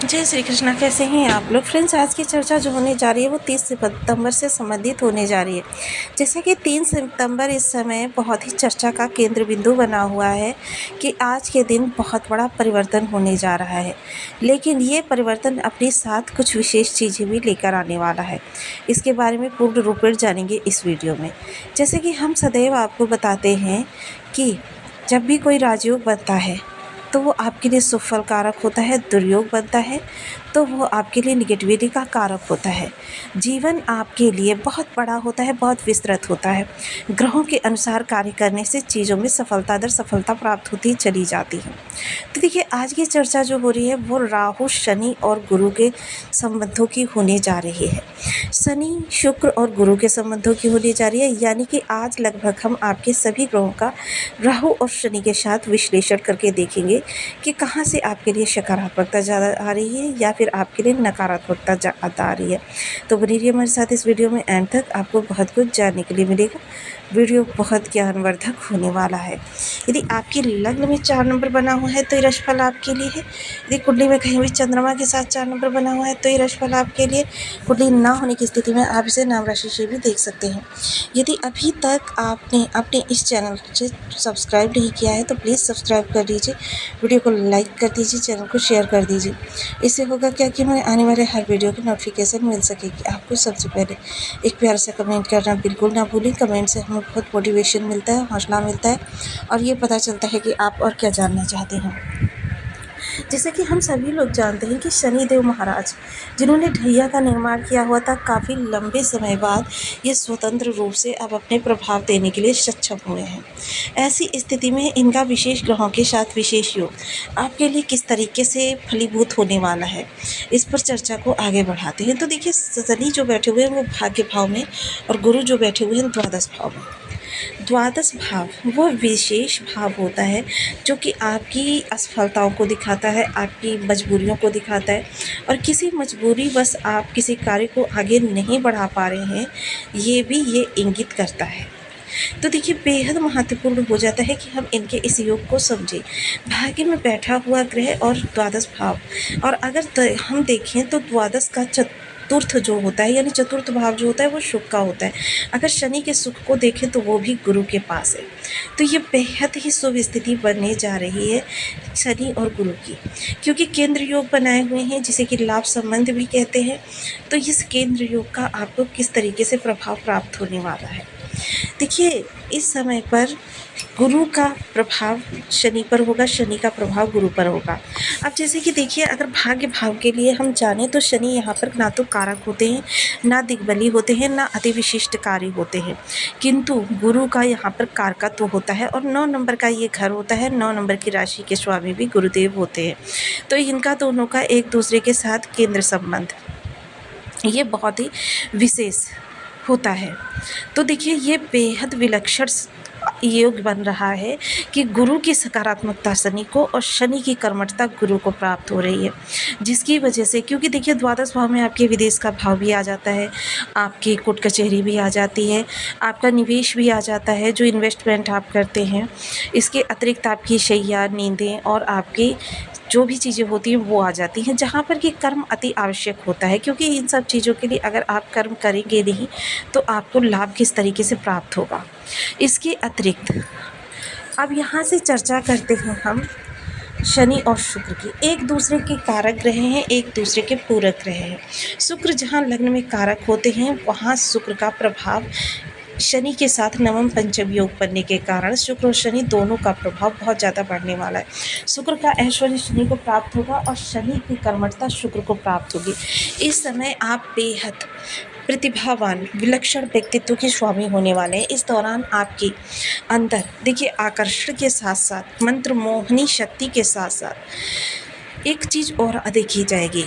जय श्री कृष्णा। कैसे हैं आप लोग फ्रेंड्स? आज की चर्चा जो होने जा रही है वो 30 सितंबर से संबंधित होने जा रही है। जैसे कि 3 सितंबर इस समय बहुत ही चर्चा का केंद्र बिंदु बना हुआ है कि आज के दिन बहुत बड़ा परिवर्तन होने जा रहा है, लेकिन ये परिवर्तन अपने साथ कुछ विशेष चीज़ें भी लेकर आने वाला है। इसके बारे में पूर्ण रूप में जानेंगे इस वीडियो में। जैसे कि हम सदैव आपको बताते हैं कि जब भी कोई राजयोग बनता है तो वो आपके लिए शुभ फल कारक होता है, दुर्योग बनता है तो वो आपके लिए निगेटिविटी का कारक होता है। जीवन आपके लिए बहुत बड़ा होता है, बहुत विस्तृत होता है। ग्रहों के अनुसार कार्य करने से चीज़ों में सफलता दर सफलता प्राप्त होती चली जाती है। तो देखिए, आज की चर्चा जो हो रही है वो राहु, शनि और गुरु के संबंधों की होने जा रही है। शनि, शुक्र और गुरु के संबंधों की होने जा रही है, यानी कि आज लगभग हम आपके सभी ग्रहों का राहु और शनि के साथ विश्लेषण करके देखेंगे कि कहाँ से आपके लिए सकारात्मकता ज़्यादा आ रही है या फिर आपके लिए नकारात्मकता ज़्यादा आ रही है। तो बनी रहिए हमारे साथ इस वीडियो में, एंड तक आपको बहुत कुछ जानने के लिए मिलेगा। वीडियो बहुत ज्ञानवर्धक होने वाला है। यदि आपकी लग्न में 4 नंबर बना हुआ है तो ये राशिफल आपके लिए है। यदि कुंडली में कहीं भी चंद्रमा के साथ 4 नंबर बना हुआ है तो ये राशिफल आपके लिए। कुंडली ना होने की स्थिति में आप इसे नाम राशि से भी देख सकते हैं। यदि अभी तक आपने अपने इस चैनल से सब्सक्राइब नहीं किया है तो प्लीज़ सब्सक्राइब कर दीजिए, वीडियो को लाइक कर दीजिए, चैनल को शेयर कर दीजिए। इससे होगा क्या कि हमें आने वाले हर वीडियो की नोटिफिकेशन मिल सकेगी आपको सबसे पहले। एक प्यार से कमेंट करना बिल्कुल ना भूलें। कमेंट से हमें बहुत मोटिवेशन मिलता है, हौसला मिलता है और ये पता चलता है कि आप और क्या जानना चाहते हैं। जैसे कि हम सभी लोग जानते हैं कि शनिदेव महाराज, जिन्होंने ढैया का निर्माण किया हुआ था, काफ़ी लंबे समय बाद ये स्वतंत्र रूप से अब अपने प्रभाव देने के लिए सक्षम हुए हैं। ऐसी स्थिति में इनका विशेष ग्रहों के साथ विशेष योग आपके लिए किस तरीके से फलीभूत होने वाला है, इस पर चर्चा को आगे बढ़ाते हैं। तो देखिए, शनि जो बैठे हुए हैं वो भाग्य भाव में और गुरु जो बैठे हुए हैं द्वादश भाव में। द्वादश भाव वो विशेष भाव होता है जो कि आपकी असफलताओं को दिखाता है, आपकी मजबूरियों को दिखाता है, और किसी मजबूरी बस आप किसी कार्य को आगे नहीं बढ़ा पा रहे हैं, ये इंगित करता है। तो देखिए, बेहद महत्वपूर्ण हो जाता है कि हम इनके इस योग को समझें। भाग्य में बैठा हुआ ग्रह और द्वादश भाव, और अगर हम देखें तो द्वादश का चतुर्थ जो होता है, यानी चतुर्थ भाव जो होता है वो शुभ का होता है। अगर शनि के सुख को देखें तो वो भी गुरु के पास है। तो ये बेहद ही शुभ स्थिति बनने जा रही है शनि और गुरु की, क्योंकि केंद्र योग बनाए हुए हैं जिसे कि लाभ संबंध भी कहते हैं। तो इस केंद्र योग का आपको किस तरीके से प्रभाव प्राप्त होने वाला है। देखिए, इस समय पर गुरु का प्रभाव शनि पर होगा, शनि का प्रभाव गुरु पर होगा। अब जैसे कि देखिए, अगर भाग्य भाव के लिए हम जानें तो शनि यहाँ पर ना तो कारक होते हैं, ना दिग्बली होते हैं, ना अति विशिष्टकारी होते हैं, किंतु गुरु का यहाँ पर कारकत्व होता है। और 9 नंबर का ये घर होता है, 9 नंबर की राशि के स्वामी भी गुरुदेव होते हैं। तो इनका दोनों का एक दूसरे के साथ केंद्र संबंध ये बहुत ही विशेष होता है। तो देखिए, ये बेहद विलक्षण योग बन रहा है कि गुरु की सकारात्मकता शनि को और शनि की कर्मठता गुरु को प्राप्त हो रही है, जिसकी वजह से, क्योंकि देखिए द्वादश भाव में आपके विदेश का भाव भी आ जाता है, आपकी कोर्ट कचहरी भी आ जाती है, आपका निवेश भी आ जाता है, जो इन्वेस्टमेंट आप करते हैं। इसके अतिरिक्त आपकी शैया, नींदें और आपकी जो भी चीज़ें होती हैं वो आ जाती हैं, जहाँ पर कि कर्म अति आवश्यक होता है, क्योंकि इन सब चीज़ों के लिए अगर आप कर्म करेंगे नहीं तो आपको लाभ किस तरीके से प्राप्त होगा। इसके अतिरिक्त अब यहाँ से चर्चा करते हैं हम शनि और शुक्र की। एक दूसरे के कारक ग्रह हैं, एक दूसरे के पूरक ग्रह हैं। शुक्र जहाँ लग्न में कारक होते हैं वहाँ शुक्र का प्रभाव शनि के साथ नवम पंचम योग बनने के कारण शुक्र और शनि दोनों का प्रभाव बहुत ज़्यादा बढ़ने वाला है। शुक्र का ऐश्वर्य शनि को प्राप्त होगा और शनि की कर्मठता शुक्र को प्राप्त होगी। इस समय आप बेहद प्रतिभावान विलक्षण व्यक्तित्व के स्वामी होने वाले हैं। इस दौरान आपके अंदर देखिए आकर्षण के साथ साथ मंत्र मोहनी शक्ति के साथ साथ एक चीज़ और देखी जाएगी,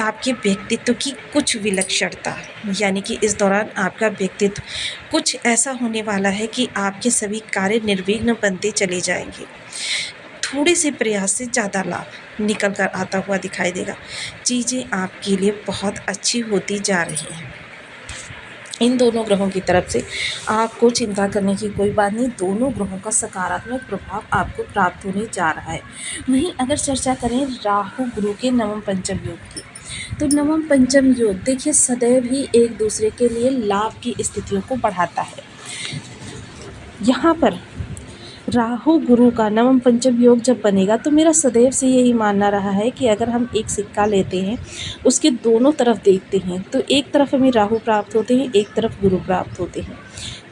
आपके व्यक्तित्व की कुछ विलक्षणता, यानी कि इस दौरान आपका व्यक्तित्व कुछ ऐसा होने वाला है कि आपके सभी कार्य निर्विघ्न बनते चले जाएंगे। थोड़े से प्रयास से ज़्यादा लाभ निकल कर आता हुआ दिखाई देगा। चीज़ें आपके लिए बहुत अच्छी होती जा रही हैं। इन दोनों ग्रहों की तरफ से आपको चिंता करने की कोई बात नहीं। दोनों ग्रहों का सकारात्मक प्रभाव आपको प्राप्त होने जा रहा है। वहीं अगर चर्चा करें राहु गुरु के नवम पंचम योग की, तो नवम पंचम योग देखिए सदैव ही एक दूसरे के लिए लाभ की स्थितियों को बढ़ाता है। यहाँ पर राहु गुरु का नवम पंचम योग जब बनेगा तो मेरा सदैव से यही मानना रहा है कि अगर हम एक सिक्का लेते हैं, उसके दोनों तरफ देखते हैं, तो एक तरफ हमें राहु प्राप्त होते हैं, एक तरफ गुरु प्राप्त होते हैं।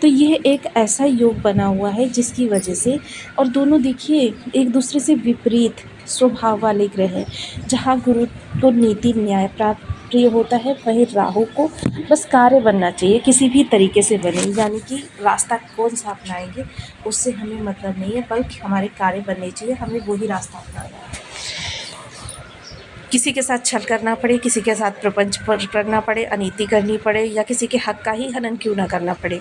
तो यह एक ऐसा योग बना हुआ है जिसकी वजह से, और दोनों देखिए एक दूसरे से विपरीत स्वभाव वाले ग्रह हैं। जहाँ गुरु को नीति न्याय प्राप्त प्रिय होता है, वहीं राहु को बस कार्य बनना चाहिए, किसी भी तरीके से बने, यानी कि रास्ता कौन सा अपनाएंगे उससे हमें मतलब नहीं है, बल्कि हमारे कार्य बनने चाहिए, हमें वही रास्ता अपनाना है। किसी के साथ छल करना पड़े, किसी के साथ प्रपंच करना पड़े, अनीति करनी पड़े, या किसी के हक का ही हनन क्यों ना करना पड़े,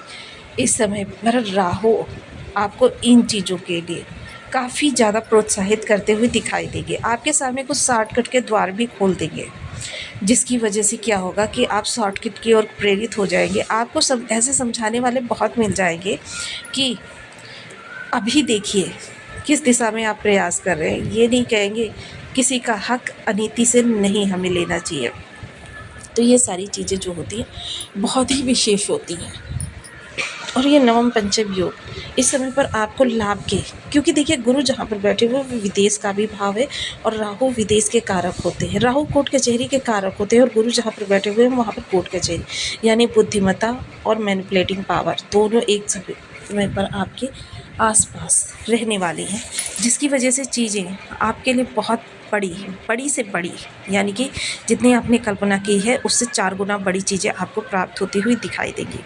इस समय पर राहु आपको इन चीज़ों के लिए काफ़ी ज़्यादा प्रोत्साहित करते हुए दिखाई देंगे। आपके सामने कुछ शॉर्टकट के द्वार भी खोल देंगे, जिसकी वजह से क्या होगा कि आप शॉर्टकट की ओर प्रेरित हो जाएंगे। आपको सब ऐसे समझाने वाले बहुत मिल जाएंगे कि अभी देखिए किस दिशा में आप प्रयास कर रहे हैं। ये नहीं कहेंगे किसी का हक अनीति से नहीं हमें लेना चाहिए। तो ये सारी चीज़ें जो होती हैं बहुत ही विशेष होती हैं। और ये नवम पंचम योग इस समय पर आपको लाभ के, क्योंकि देखिए गुरु जहाँ पर बैठे हुए वो विदेश का भी भाव है और राहु विदेश के कारक होते हैं। राहु कोर्ट कचहरी के कारक होते हैं और गुरु जहाँ पर बैठे हुए हैं वहाँ पर कोर्ट कचहरी, यानी बुद्धिमत्ता और मैनिपुलेटिंग पावर दोनों एक समय पर आपके आसपास रहने वाली हैं, जिसकी वजह से चीज़ें आपके लिए बहुत बड़ी से बड़ी, यानी कि जितनी आपने कल्पना की है उससे 4 गुना बड़ी चीज़ें आपको प्राप्त होती हुई दिखाई देंगी।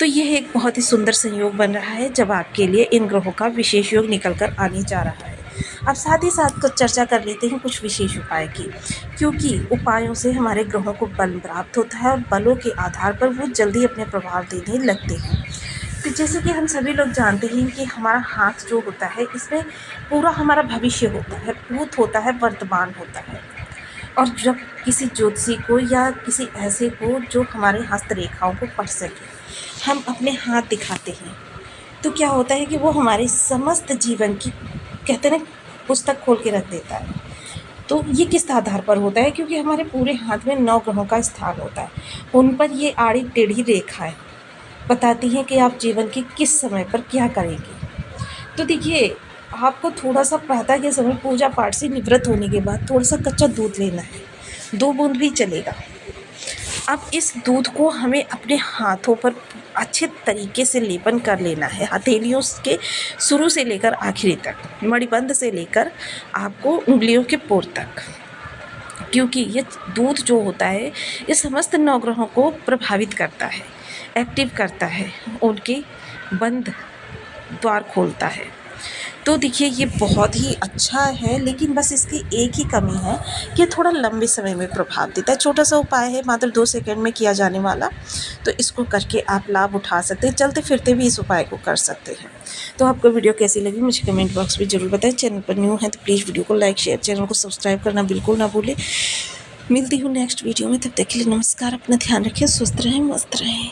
तो यह एक बहुत ही सुंदर संयोग बन रहा है जब आपके लिए इन ग्रहों का विशेष योग निकल कर आने जा रहा है। अब साथ ही साथ कुछ चर्चा कर लेते हैं कुछ विशेष उपाय की, क्योंकि उपायों से हमारे ग्रहों को बल प्राप्त होता है और बलों के आधार पर वो जल्दी अपने प्रभाव देने लगते हैं। तो जैसे कि हम सभी लोग जानते हैं कि हमारा हाथ जो होता है इसमें पूरा हमारा भविष्य होता है, भूत होता है, वर्तमान होता है। और जब किसी ज्योतिषी को या किसी ऐसे को जो हमारे हस्तरेखाओं को पढ़ सके, हम अपने हाथ दिखाते हैं, तो क्या होता है कि वो हमारे समस्त जीवन की, कहते हैं ना, पुस्तक खोल के रख देता है। तो ये किस आधार पर होता है? क्योंकि हमारे पूरे हाथ में 9 ग्रहों का स्थान होता है, उन पर ये आड़ी टेढ़ी रेखाएं बताती हैं कि आप जीवन के किस समय पर क्या करेंगे। तो देखिए आपको थोड़ा सा प्रातः के समय पूजा पाठ से निवृत्त होने के बाद थोड़ा सा कच्चा दूध लेना है, 2 बूंद भी चलेगा। अब इस दूध को हमें अपने हाथों पर अच्छे तरीके से लेपन कर लेना है, हथेलियों के शुरू से लेकर आखिरी तक, मणिबंध से लेकर आपको उंगलियों के पोर तक, क्योंकि ये दूध जो होता है ये समस्त 9 ग्रहों को प्रभावित करता है, एक्टिव करता है, उनके बंद द्वार खोलता है। तो देखिए ये बहुत ही अच्छा है, लेकिन बस इसकी एक ही कमी है कि थोड़ा लंबे समय में प्रभाव देता है। छोटा सा उपाय है, मात्र 2 सेकंड में किया जाने वाला, तो इसको करके आप लाभ उठा सकते हैं, चलते फिरते भी इस उपाय को कर सकते हैं। तो आपको वीडियो कैसी लगी मुझे कमेंट बॉक्स में ज़रूर बताएं। चैनल पर न्यू है तो प्लीज़ वीडियो को लाइक शेयर, चैनल को सब्सक्राइब करना बिल्कुल ना भूलें। मिलती हूँ नेक्स्ट वीडियो में, तब तक के लिए नमस्कार। अपना ध्यान रखें, स्वस्थ रहें, मस्त रहें।